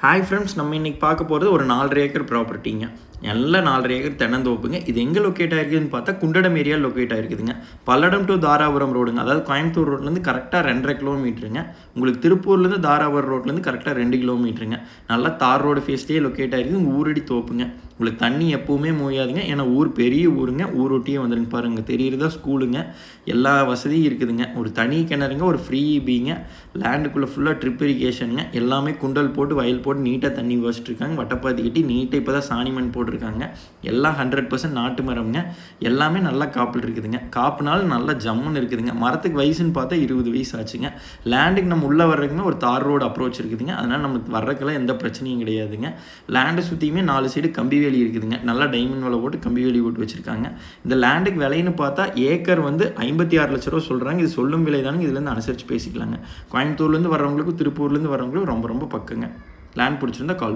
Hi friends, நம்ம இன்றைக்கி பார்க்க போகிறது ஒரு 4.5 ஏக்கர் ப்ராப்பர்ட்டிங்க. நல்ல 4.5 ஏக்கர் தென்னந்தோப்புங்க. இது எங்கே லொக்கேட் ஆகிருக்குதுன்னு பார்த்தா குண்டடம் ஏரியா லொக்கேட் ஆகிருக்குதுங்க. பல்லடம் டு தாராபுரம் ரோடுங்க. அதாவது கோயம்புத்தூர் ரோட்லேருந்து கரெக்டாக 2.5 கிலோமீட்டருங்க. உங்களுக்கு திருப்பூர்லேருந்து தாராபுரம் ரோட்லேருந்து கரெக்டாக 2 கிலோமீட்டருங்க. நல்லா தார் ரோடு ஃபேஸ்லேயே லொக்கேட் ஆகிருக்குது. உங்கள் ஊரடி தோப்புங்க. உங்களுக்கு தண்ணி எப்போவுமே மூயாதுங்க. ஏன்னா ஊர் பெரிய ஊருங்க. ஊரொட்டியே வந்துருங்க. பாருங்கள், தெரியுறதா ஸ்கூலுங்க. எல்லா வசதியும் இருக்குதுங்க. ஒரு தனி கிணறுங்க, ஒரு ஃப்ரீ பீங்க. லேண்டுக்குள்ளே ஃபுல்லாக ட்ரிப் இரிகேஷனுங்க. எல்லாமே குண்டல் போட்டு வயல் போட்டு நீட்டாக தண்ணி வச்சுட்ருக்காங்க. வட்டப்பாத்தி கட்டி நீட்டாக இப்போ தான் சாணிமண் போட்டிருக்காங்க. எல்லாம் 100% நாட்டு மரம்ங்க. எல்லாமே நல்லா காப்பில் இருக்குதுங்க. காப்புனாலும் நல்லா ஜம்முன்னு இருக்குதுங்க. மரத்துக்கு வயசுன்னு பார்த்தா 20 வயசு ஆச்சுங்க. லேண்டுக்கு நம்ம உள்ளே வர்றதுக்குமே ஒரு தார் ரோடு அப்ரோச் இருக்குதுங்க. அதனால் நமக்கு வர்றதுக்கெல்லாம் எந்த பிரச்சனையும் கிடையாதுங்க. லேண்டை சுற்றியுமே 4 சைடு கம்பி வேலி இருக்குதுங்க. நல்லா டைமண்ட் வேலை போட்டு கம்பி வேலி போட்டு வச்சுருக்காங்க. இந்த லேண்டுக்கு விலைன்னு பார்த்தா ஏக்கர் 56 லட்ச ரூபா சொல்கிறாங்க. இது சொல்லும் விலை தானுங்க. இதுலேருந்து அனுசரித்து பேசிக்கலாங்க. கோயம்புத்தூர்லேருந்து வர்றவங்களுக்கும் திருப்பூர்லேருந்து வர்றவங்களுக்கும் ரொம்ப ரொம்ப பக்கங்க. லேண்ட் பிடிச்சிருந்தா கால்